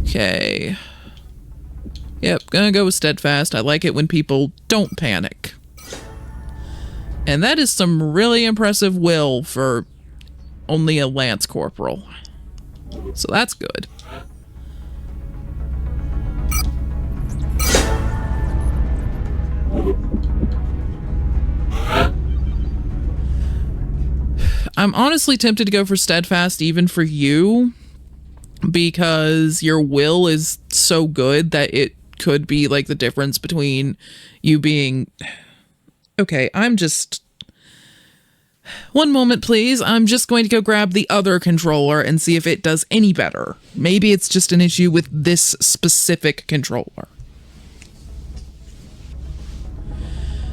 Okay. Yep, gonna go with steadfast. I like it when people don't panic. And that is some really impressive will for only a lance corporal. So that's good. I'm honestly tempted to go for steadfast even for you, because your will is so good that it could be like the difference between you being... Okay, I'm just... One moment, please. I'm just going to go grab the other controller and see if it does any better. Maybe it's just an issue with this specific controller.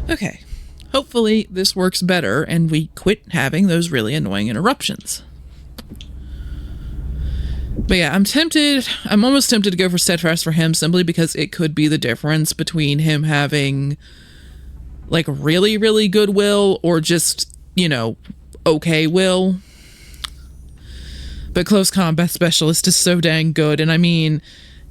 Okay. Hopefully this works better and we quit having those really annoying interruptions. But yeah, I'm almost tempted to go for steadfast for him simply because it could be the difference between him having like really, really good will or just, you know, okay will. But close combat specialist is so dang good. And I mean,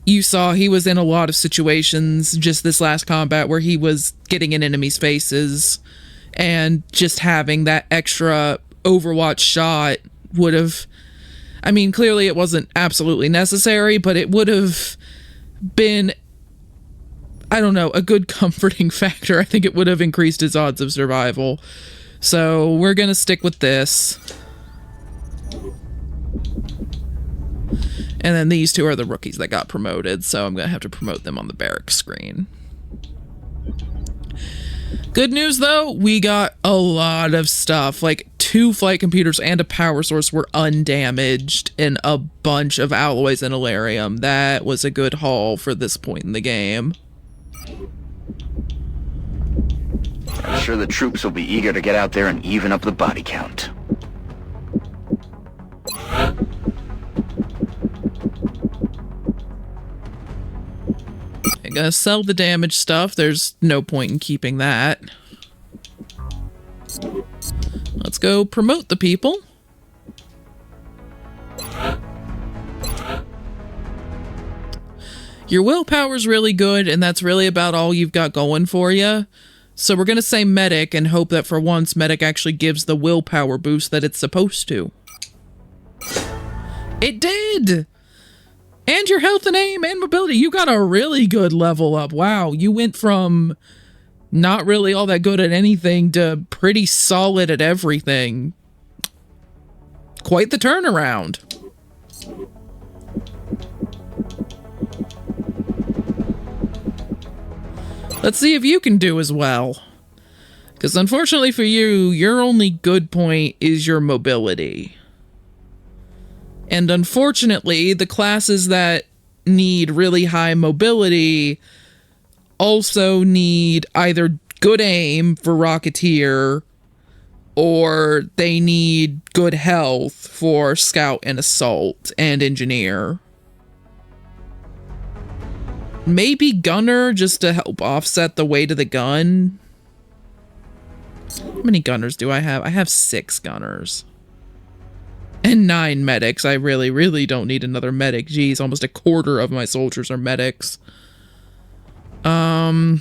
you saw he was in a lot of situations just this last combat where he was getting in enemies' faces, and just having that extra Overwatch shot would have... I mean, clearly it wasn't absolutely necessary, but it would have been, I don't know, a good comforting factor. I think it would have increased his odds of survival. So we're gonna stick with this. And then these two are the rookies that got promoted, so I'm gonna have to promote them on the barracks screen. Good news though, we got a lot of stuff. Like 2 flight computers and a power source were undamaged, and a bunch of alloys and alarium. That was a good haul for this point in the game. I'm sure the troops will be eager to get out there and even up the body count. I'm gonna sell the damaged stuff. There's no point in keeping that. Let's go promote the people. Your willpower's really good, and that's really about all you've got going for you. So we're gonna say medic and hope that for once medic actually gives the willpower boost that it's supposed to. It did! And your health and aim and mobility, you got a really good level up. Wow, you went from not really all that good at anything to pretty solid at everything. Quite the turnaround. Let's see if you can do as well. Because unfortunately for you, your only good point is your mobility. And unfortunately, the classes that need really high mobility also need either good aim for Rocketeer, or they need good health for Scout and Assault and Engineer. Maybe Gunner, just to help offset the weight of the gun. How many gunners do I have? I have 6 gunners. And 9 medics. I really, really don't need another medic. Geez, almost a quarter of my soldiers are medics. Because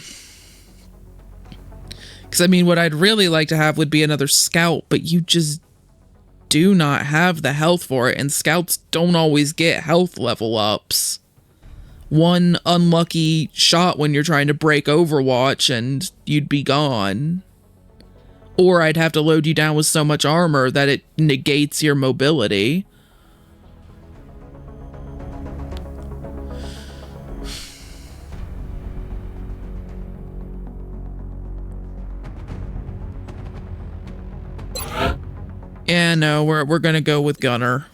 I mean, what I'd really like to have would be another scout, but you just do not have the health for it, and scouts don't always get health level ups. One unlucky shot when you're trying to break Overwatch and you'd be gone. Or I'd have to load you down with so much armor that it negates your mobility. Yeah, no, we're gonna go with Gunner.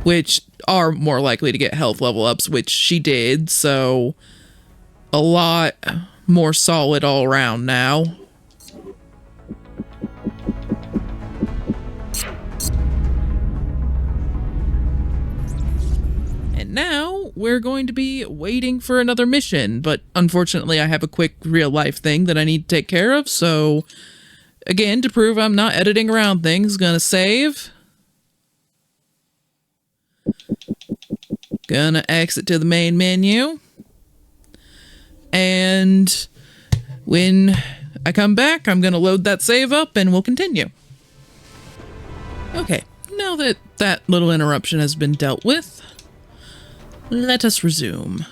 Which are more likely to get health level ups, which she did, so a lot more solid all around now. And now we're going to be waiting for another mission, but unfortunately I have a quick real life thing that I need to take care of, so again, to prove I'm not editing around things, gonna save. Gonna exit to the main menu. And when I come back, I'm gonna load that save up and we'll continue. Okay, now that that little interruption has been dealt with, let us resume.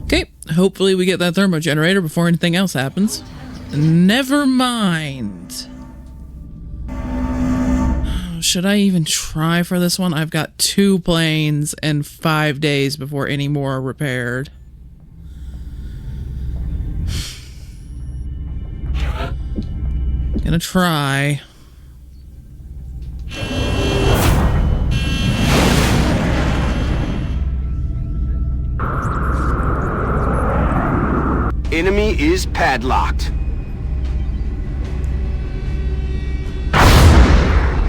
Okay, hopefully we get that thermo generator before anything else happens. Never mind. Should I even try for this one? I've got 2 planes and 5 days before any more are repaired. Gonna try. Enemy is padlocked.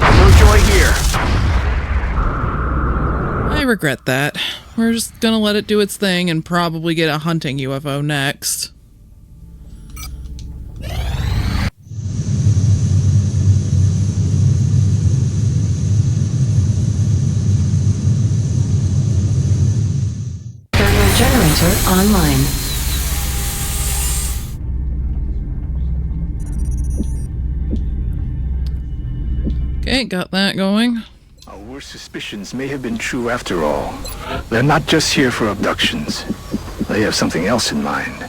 No joy here. I regret that. We're just gonna let it do its thing and probably get a hunting UFO next. Thermal generator online. Okay, got that going. Our worst suspicions may have been true after all. They're not just here for abductions. They have something else in mind.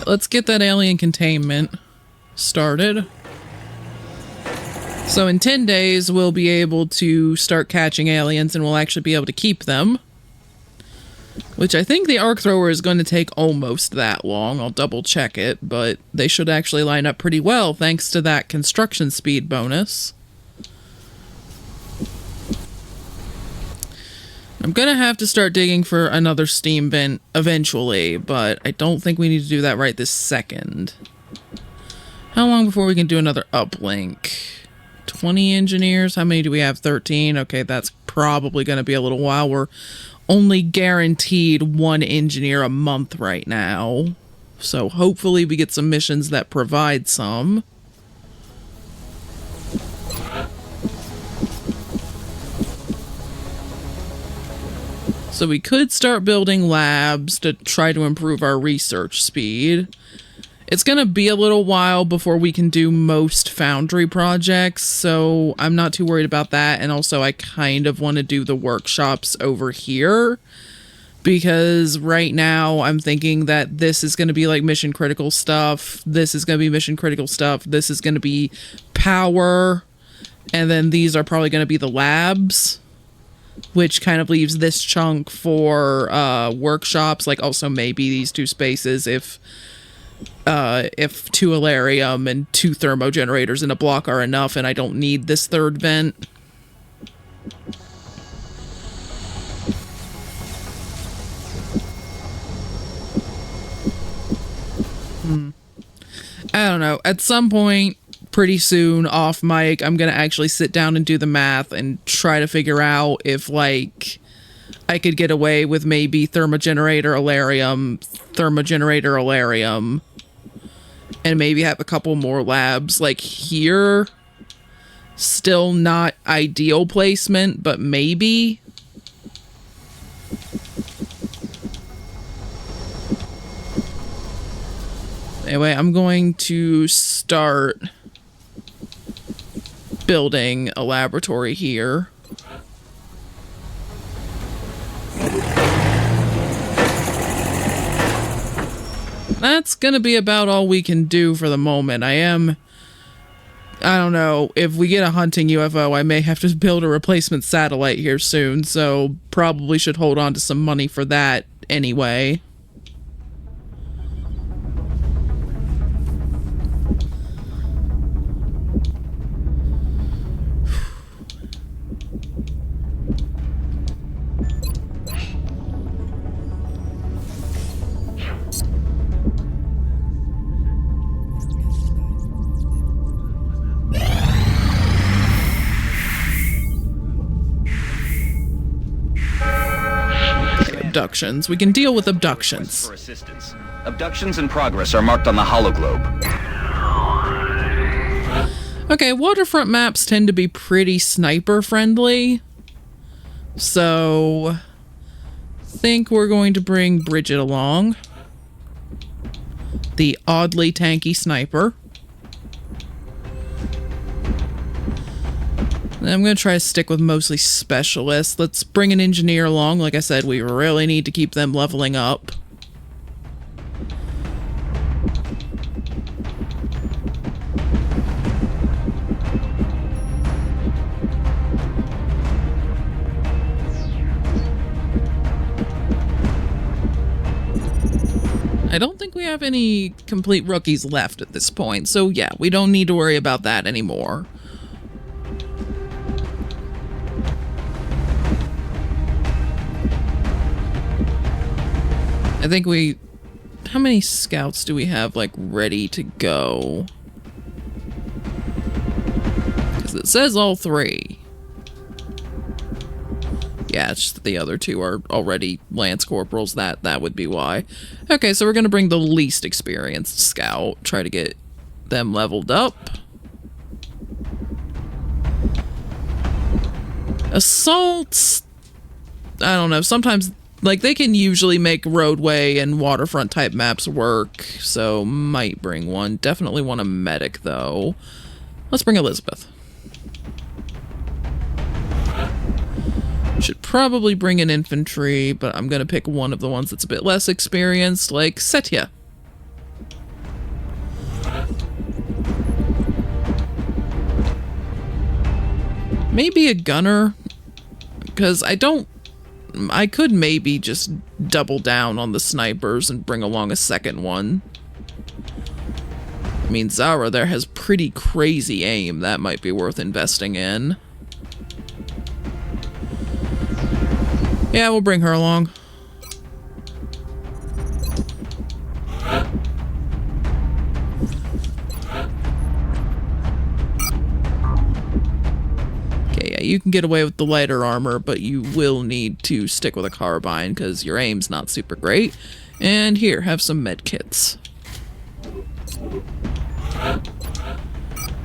Let's get that alien containment started. So in 10 days, we'll be able to start catching aliens and we'll actually be able to keep them. Which I think the arc thrower is going to take almost that long. I'll double check it, but they should actually line up pretty well thanks to that construction speed bonus. I'm gonna have to start digging for another steam vent eventually, but I don't think we need to do that right this second. How long before we can do another uplink? 20 engineers? How many do we have? 13? Okay, that's probably gonna be a little while. We're only guaranteed 1 engineer a month right now. So hopefully we get some missions that provide some. So we could start building labs to try to improve our research speed. It's gonna be a little while before we can do most foundry projects, so I'm not too worried about that. And also I kind of want to do the workshops over here because right now I'm thinking that this is going to be like mission critical stuff, this is going to be mission critical stuff, this is going to be power, and then these are probably going to be the labs, which kind of leaves this chunk for workshops, like also maybe these 2 spaces if 2 Alarium and 2 thermo generators in a block are enough and I don't need this 3rd vent. I don't know. At some point, pretty soon, off mic, I'm gonna actually sit down and do the math and try to figure out if, like, I could get away with maybe thermogenerator Alarium, and maybe have a couple more labs, like, here. Still not ideal placement, but maybe. Anyway, I'm going to start building a laboratory here. That's gonna be about all we can do for the moment. I don't know, if we get a hunting UFO, I may have to build a replacement satellite here soon, so probably should hold on to some money for that anyway. Abductions. We can deal with abductions. For assistance. Abductions in progress are marked on the hologlobe. Okay, waterfront maps tend to be pretty sniper friendly. So, I think we're going to bring Bridget along. The oddly tanky sniper. And I'm going to try to stick with mostly specialists. Let's bring an engineer along. Like I said, we really need to keep them leveling up. I don't think we have any complete rookies left at this point, so yeah, we don't need to worry about that anymore. I think we... How many scouts do we have, like, ready to go? Because it says all 3. Yeah, it's just that the other 2 are already Lance Corporals. That would be why. Okay, so we're going to bring the least experienced scout. Try to get them leveled up. Assaults... I don't know, sometimes... Like, they can usually make roadway and waterfront type maps work, so might bring one. Definitely want a medic, though. Let's bring Elizabeth. Should probably bring an infantry, but I'm gonna pick one of the ones that's a bit less experienced, like Setya. Maybe a gunner, because I could maybe just double down on the snipers and bring along a second one. I mean, Zara there has pretty crazy aim. That might be worth investing in. Yeah, we'll bring her along. Okay, yeah, you can get away with the lighter armor, but you will need to stick with a carbine because your aim's not super great. And here, have some med kits.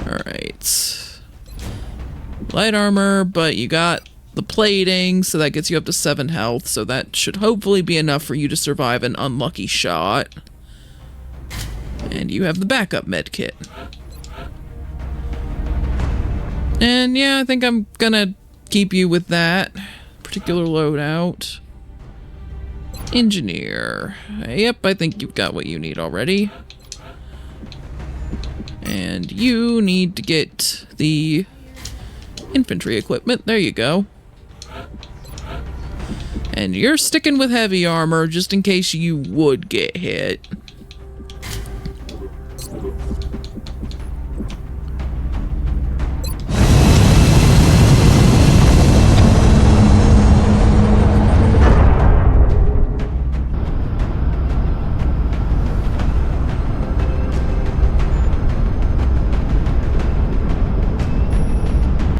Alright. Light armor, but you got the plating, so that gets you up to 7 health, so that should hopefully be enough for you to survive an unlucky shot. And you have the backup med kit. And yeah, I think I'm gonna keep you with that particular loadout. Engineer. Yep, I think you've got what you need already. And you need to get the infantry equipment. There you go. And you're sticking with heavy armor just in case you would get hit.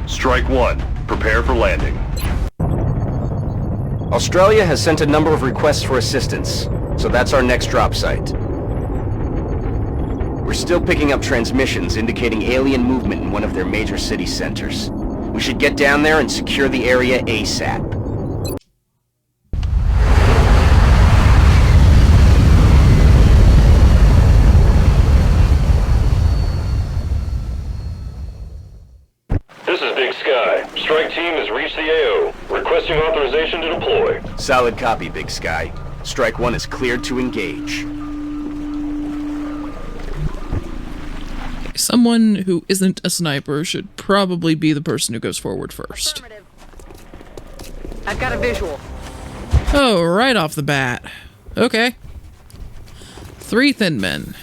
Strike 1. Prepare for landing. Australia has sent a number of requests for assistance, so that's our next drop site. We're still picking up transmissions indicating alien movement in one of their major city centers. We should get down there and secure the area ASAP. This is Big Sky. Strike team has reached the AO. Requesting authorization to deploy. Solid copy, Big Sky. Strike 1 is cleared to engage. Someone who isn't a sniper should probably be the person who goes forward first. I've got a visual. Oh, right off the bat. Okay. 3 thin men.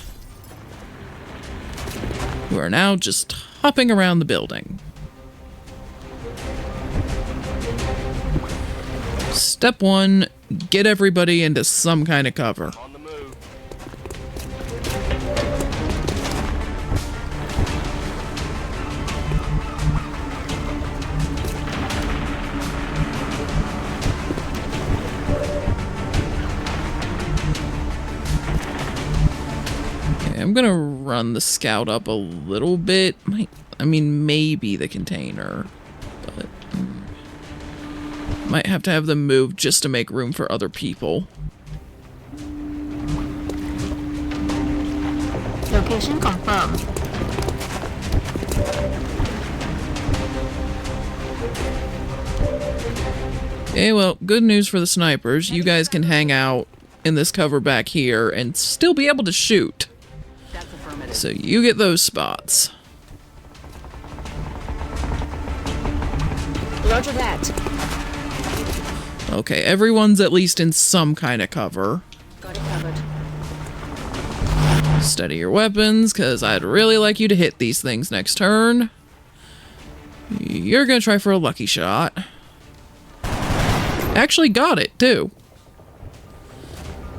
Who are now just hopping around the building. Step 1, get everybody into some kind of cover. On the move. Okay, I'm gonna run the scout up a little bit. I mean, maybe the container, but might have to have them moved just to make room for other people. Location confirmed. Okay, well, good news for the snipers. You guys can hang out in this cover back here and still be able to shoot. That's affirmative. So you get those spots. Roger that. Okay, everyone's at least in some kind of cover. Got it covered. Steady your weapons, because I'd really like you to hit these things next turn. You're gonna try for a lucky shot. Actually got it, too.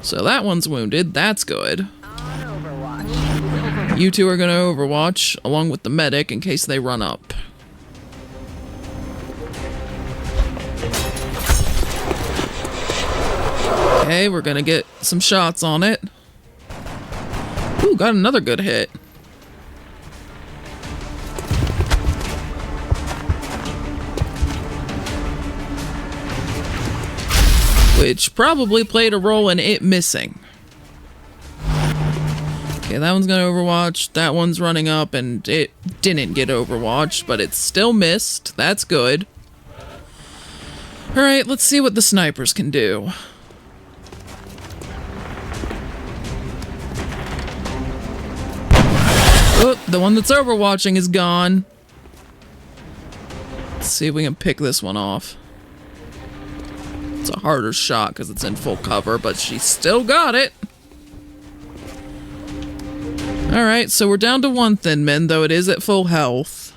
So that one's wounded. That's good. On Overwatch. You two are gonna overwatch, along with the medic, in case they run up. Okay, we're gonna get some shots on it. Ooh, got another good hit. Which probably played a role in it missing. Okay, that one's gonna overwatch. That one's running up, and it didn't get overwatched, but it still missed. That's good. Alright, let's see what the snipers can do. Oh, the one that's overwatching is gone. Let's see if we can pick this one off. It's a harder shot because it's in full cover, but she still got it. Alright, so we're down to one thin man, though it is at full health.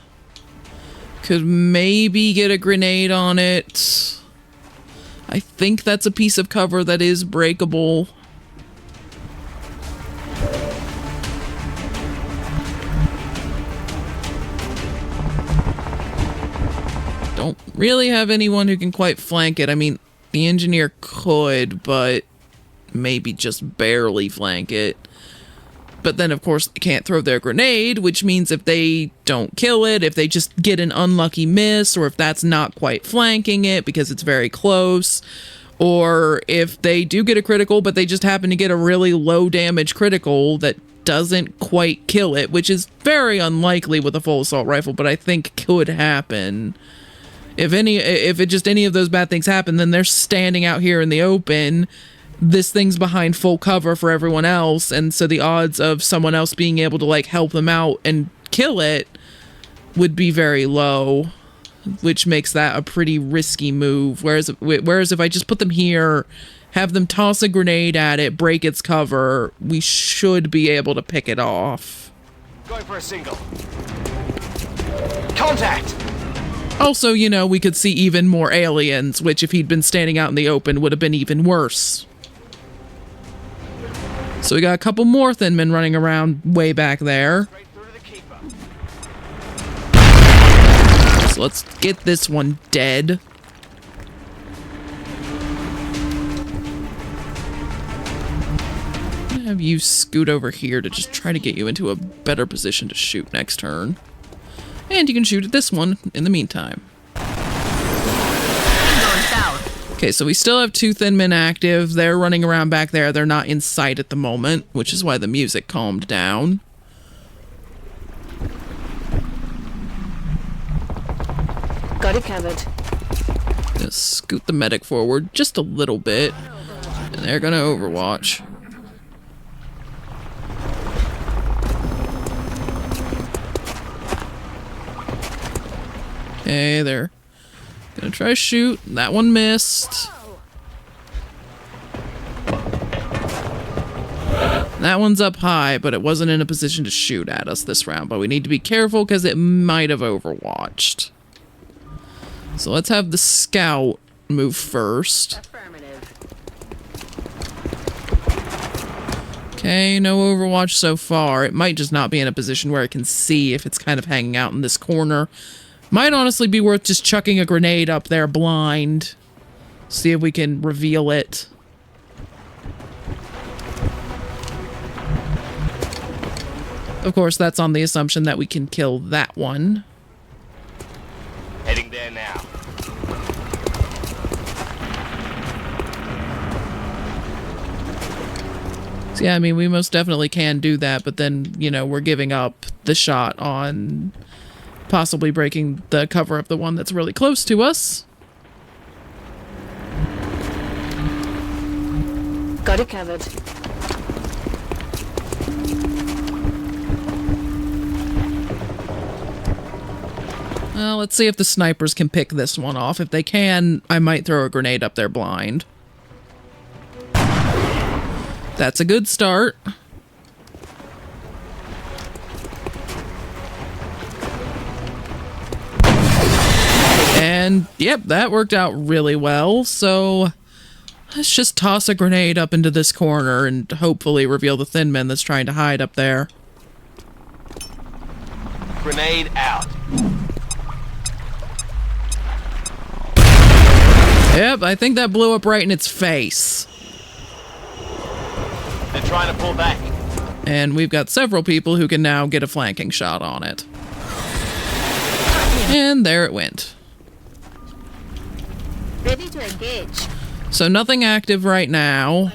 Could maybe get a grenade on it. I think that's a piece of cover that is breakable. Don't really have anyone who can quite flank it. I mean, the engineer could, but maybe just barely flank it. But then, of course, they can't throw their grenade, which means if they don't kill it, if they just get an unlucky miss, or if that's not quite flanking it because it's very close, or if they do get a critical, but they just happen to get a really low damage critical that doesn't quite kill it, which is very unlikely with a full assault rifle, but I think could happen. If any of those bad things happen, then they're standing out here in the open. This thing's behind full cover for everyone else, and so the odds of someone else being able to like help them out and kill it would be very low, which makes that a pretty risky move. Whereas if I just put them here, have them toss a grenade at it, break its cover, we should be able to pick it off. Going for a single. Contact! Also, you know, we could see even more aliens, which if he'd been standing out in the open would have been even worse. So we got a couple more thin men running around way back there. So let's get this one dead. I'm gonna have you scoot over here to just try to get you into a better position to shoot next turn. And you can shoot at this one in the meantime. Okay, so we still have two thin men active. They're running around back there. They're not in sight at the moment, which is why the music calmed down. Got it covered. Gonna scoot the medic forward just a little bit. And they're gonna overwatch. Okay, they're gonna try to shoot. That one missed. That one's up high, but it wasn't in a position to shoot at us this round. But we need to be careful because it might have overwatched. So let's have the scout move first. Affirmative. Okay, no overwatch so far. It might just not be in a position where it can see if it's kind of hanging out in this corner. Might honestly be worth just chucking a grenade up there blind. See if we can reveal it. Of course, that's on the assumption that we can kill that one. Heading there now. So yeah, I mean, we most definitely can do that, but then, you know, we're giving up the shot on possibly breaking the cover of the one that's really close to us. Got it covered. Well, let's see if the snipers can pick this one off. If they can, I might throw a grenade up their blind. That's a good start. And, yep, that worked out really well. So, let's just toss a grenade up into this corner and hopefully reveal the thin man that's trying to hide up there. Grenade out. Yep, I think that blew up right in its face. They're trying to pull back. And we've got several people who can now get a flanking shot on it. And there it went. Ready to engage. So nothing active right now.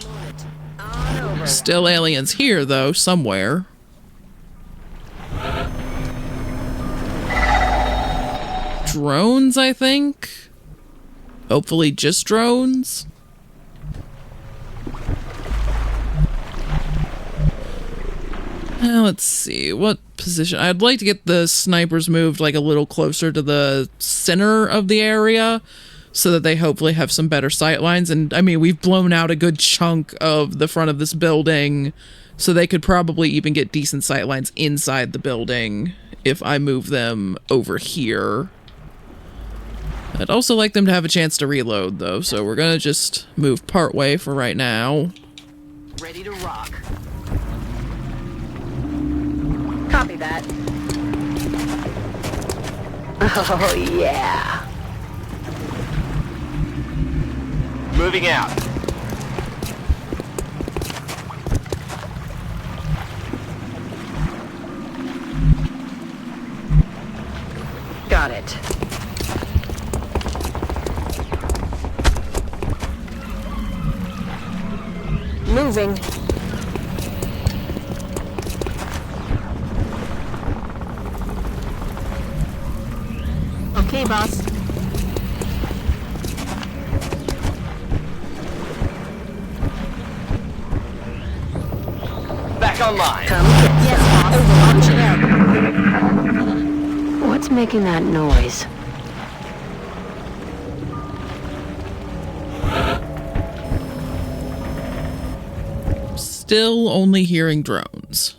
Still aliens here, though, somewhere. Drones, I think? Hopefully just drones. Now let's see, what position? I'd like to get the snipers moved like a little closer to the center of the area so that they hopefully have some better sight lines. And I mean, we've blown out a good chunk of the front of this building, so they could probably even get decent sight lines inside the building if I move them over here. I'd also like them to have a chance to reload, though, so we're gonna just move part way for right now. Ready to rock. Copy that. Oh, yeah. Moving out. Got it. Moving. Okay, boss. Back online. Come get yes, boss. What's making that noise? Still only hearing drones.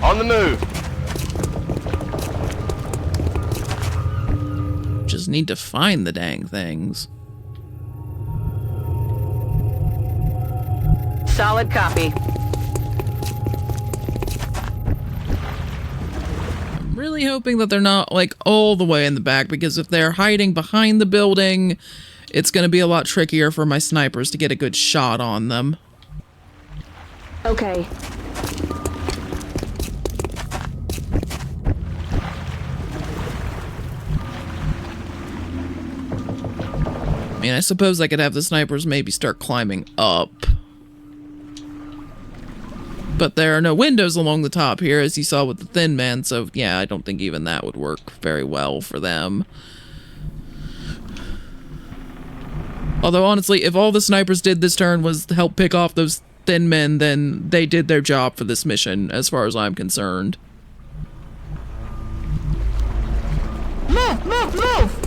On the move. Just need to find the dang things. Solid copy. I'm really hoping that they're not, like, all the way in the back, because if they're hiding behind the building, it's going to be a lot trickier for my snipers to get a good shot on them. Okay. I mean, I suppose I could have the snipers maybe start climbing up. But there are no windows along the top here, as you saw with the thin man, so yeah, I don't think even that would work very well for them. Although, honestly, if all the snipers did this turn was to help pick off those thin men, then they did their job for this mission, as far as I'm concerned. Move, move, move!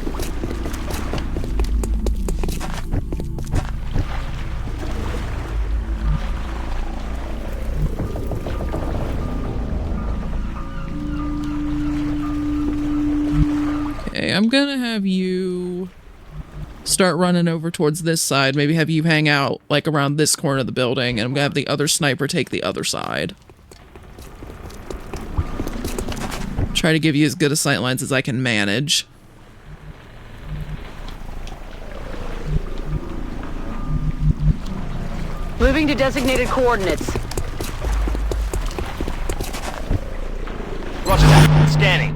Okay, I'm gonna have you start running over towards this side. Maybe have you hang out, like, around this corner of the building, and I'm gonna have the other sniper take the other side. Try to give you as good a sight lines as I can manage. Moving to designated coordinates. Roger that. Scanning.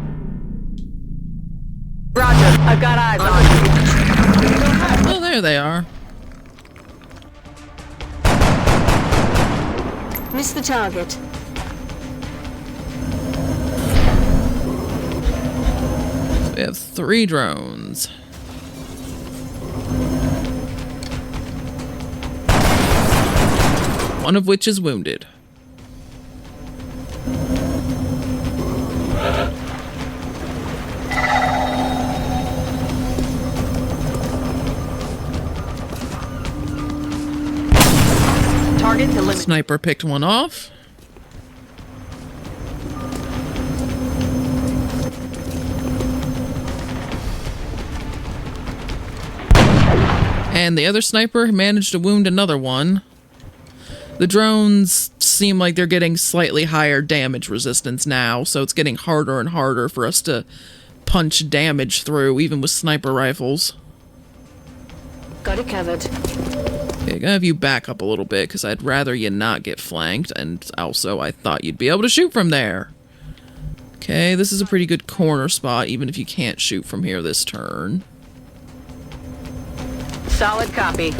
Roger, I've got eyes on you. Oh, there they are. Miss the target. We have 3 drones. One of which is wounded. Target eliminated. Sniper picked one off. And the other sniper managed to wound another one. The drones seem like they're getting slightly higher damage resistance now, so it's getting harder and harder for us to punch damage through, even with sniper rifles. Got it covered. Okay, I'm gonna have you back up a little bit, because I'd rather you not get flanked, and also I thought you'd be able to shoot from there. Okay, this is a pretty good corner spot, even if you can't shoot from here this turn. Solid copy.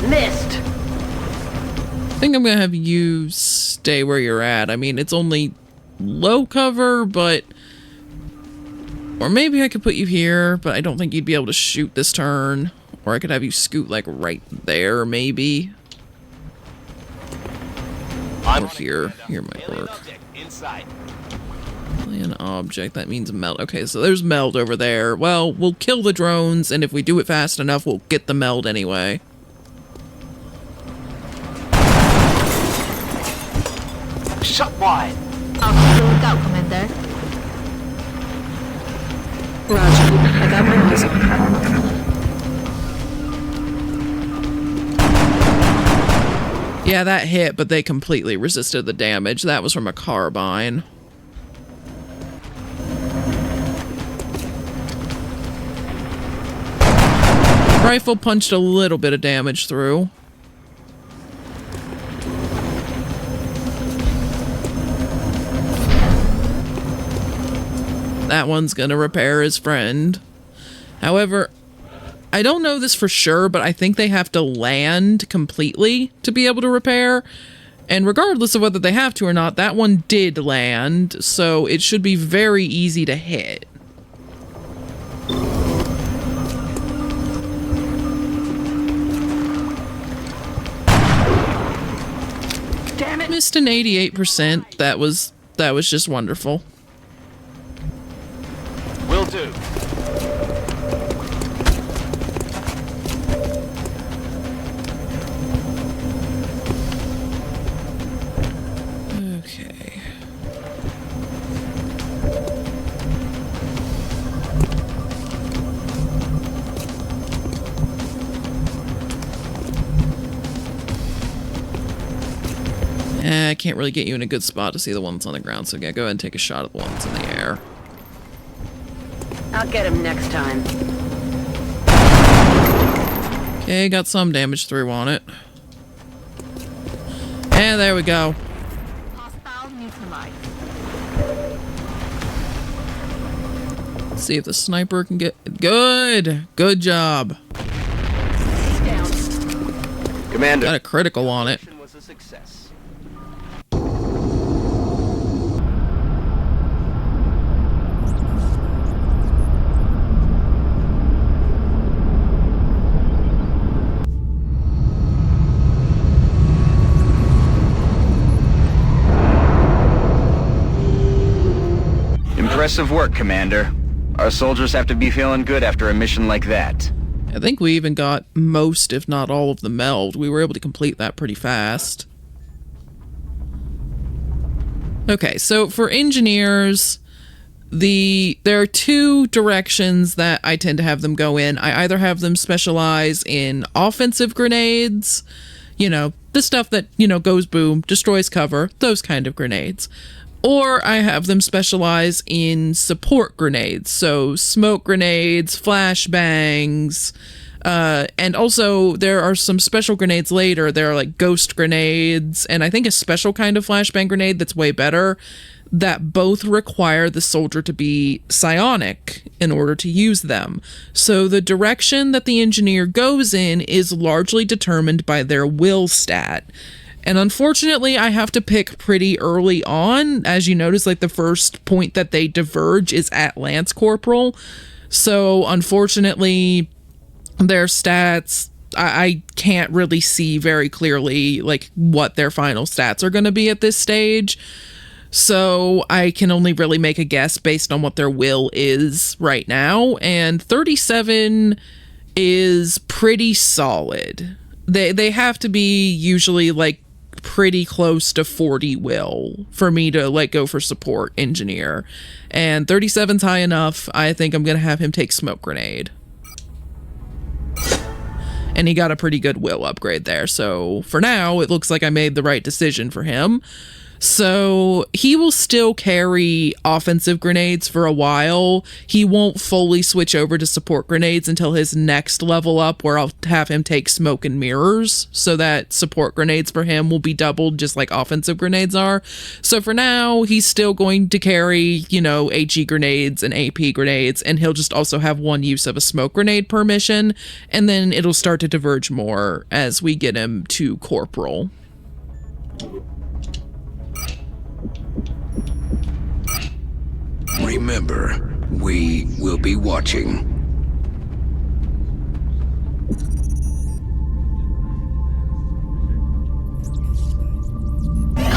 Missed. I think I'm gonna have you stay where you're at. I mean, it's only low cover, but... Or maybe I could put you here, but I don't think you'd be able to shoot this turn. Or I could have you scoot, like, right there, maybe. Or here. Here might work. Inside. An object, that means meld. Okay, so there's meld over there. Well, we'll kill the drones, and if we do it fast enough, we'll get the meld anyway. Shut wide. I'll keep a lookout, Commander. Roger. I got my eyes on. Yeah, that hit, but they completely resisted the damage. That was from a carbine. Rifle punched a little bit of damage through. That one's gonna repair his friend. However, I don't know this for sure, but I think they have to land completely to be able to repair. And regardless of whether they have to or not, that one did land, so it should be very easy to hit. Damn it. Missed an 88%. That was just wonderful. Will do. Okay. I can't really get you in a good spot to see the ones on the ground, so yeah, go ahead and take a shot at the ones in the air. I'll get him next time. Okay, got some damage through on it. And there we go. Hostile neutralized. Let's see if the sniper can get... Good! Good job. Down. Commander. Got a critical on it. Was a success. Impressive work, Commander. Our soldiers have to be feeling good after a mission like that. I think we even got most, if not all, of the meld. We were able to complete that pretty fast. Okay, so for engineers, there are 2 directions that I tend to have them go in. I either have them specialize in offensive grenades, you know, the stuff that, you know, goes boom, destroys cover, those kind of grenades. Or I have them specialize in support grenades, so smoke grenades, flashbangs, and also there are some special grenades later. There are like ghost grenades, and I think a special kind of flashbang grenade that's way better, that both require the soldier to be psionic in order to use them. So the direction that the engineer goes in is largely determined by their will stat. And unfortunately, I have to pick pretty early on. As you notice, like the first point that they diverge is at Lance Corporal. So unfortunately, their stats, I can't really see very clearly like what their final stats are going to be at this stage. So I can only really make a guess based on what their will is right now. And 37 is pretty solid. They have to be usually like pretty close to 40 will for me to like go for support engineer, and 37's high enough. I think I'm gonna have him take smoke grenade, and he got a pretty good will upgrade there, so for now it looks like I made the right decision for him. So he will still carry offensive grenades for a while. He won't fully switch over to support grenades until his next level up, where I'll have him take smoke and mirrors, so that support grenades for him will be doubled just like offensive grenades are. So for now, he's still going to carry, you know, HE grenades and AP grenades, and he'll just also have one use of a smoke grenade per mission, and then it'll start to diverge more as we get him to corporal. Remember, we will be watching.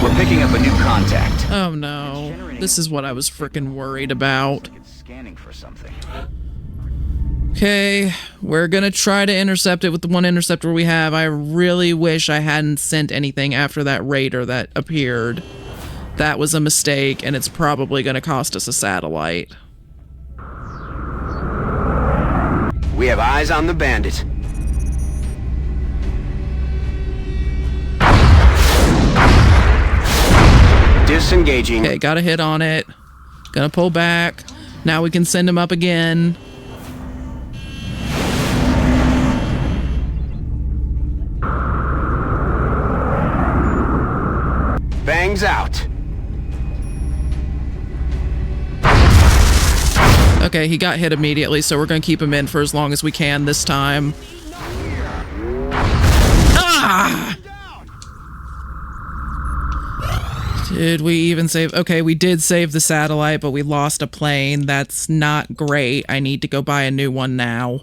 We're picking up a new contact. Oh no, this is what I was freaking worried about. It's scanning for something. Okay, we're gonna try to intercept it with the one interceptor we have. I really wish I hadn't sent anything after that raider that appeared. That was a mistake, and it's probably going to cost us a satellite. We have eyes on the bandit. Disengaging. Okay, got a hit on it. Gonna pull back. Now we can send him up again. Bangs out. Okay, he got hit immediately, so we're gonna keep him in for as long as we can this time. Ah! Did we even save? Okay, we did save the satellite, but we lost a plane. That's not great. I need to go buy a new one now.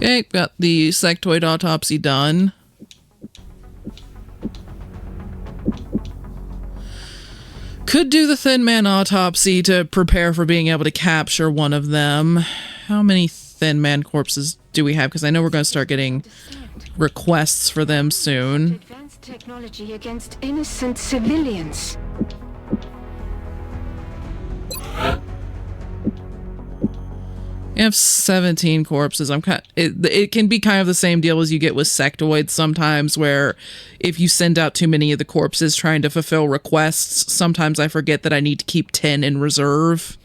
Okay, got the sectoid autopsy done. Could do the Thin Man autopsy to prepare for being able to capture one of them. How many Thin Man corpses do we have? Because I know we're going to start getting requests for them soon. Advanced technology against innocent civilians. We have 17 corpses. It can be kind of the same deal as you get with sectoids sometimes, where if you send out too many of the corpses trying to fulfill requests, sometimes I forget that I need to keep 10 in reserve.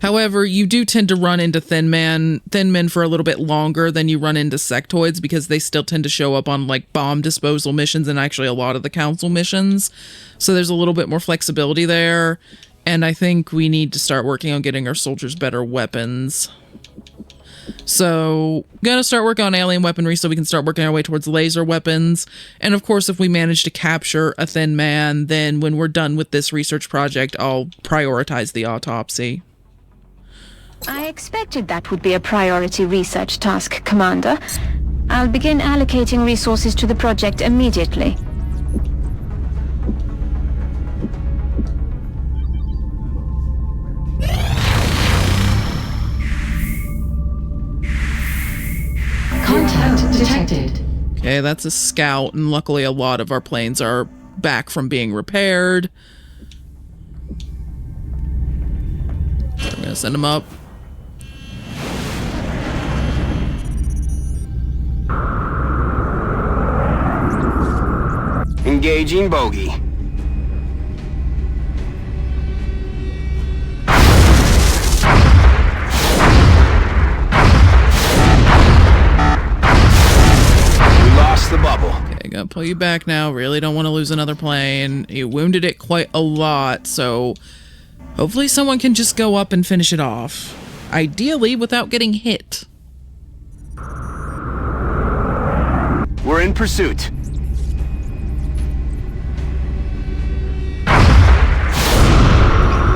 However, you do tend to run into thin men for a little bit longer than you run into sectoids, because they still tend to show up on like bomb disposal missions and actually a lot of the council missions. So there's a little bit more flexibility there. And I think we need to start working on getting our soldiers better weapons. So, gonna start working on alien weaponry so we can start working our way towards laser weapons. And of course, if we manage to capture a Thin Man, then when we're done with this research project, I'll prioritize the autopsy. I expected that would be a priority research task, Commander. I'll begin allocating resources to the project immediately. Contact detected. Okay, that's a scout, and luckily a lot of our planes are back from being repaired. So I'm gonna send them up. Engaging bogey. The bubble. Okay, gotta pull you back now. Really don't want to lose another plane. You wounded it quite a lot, so hopefully someone can just go up and finish it off. Ideally, without getting hit. We're in pursuit.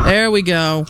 There we go.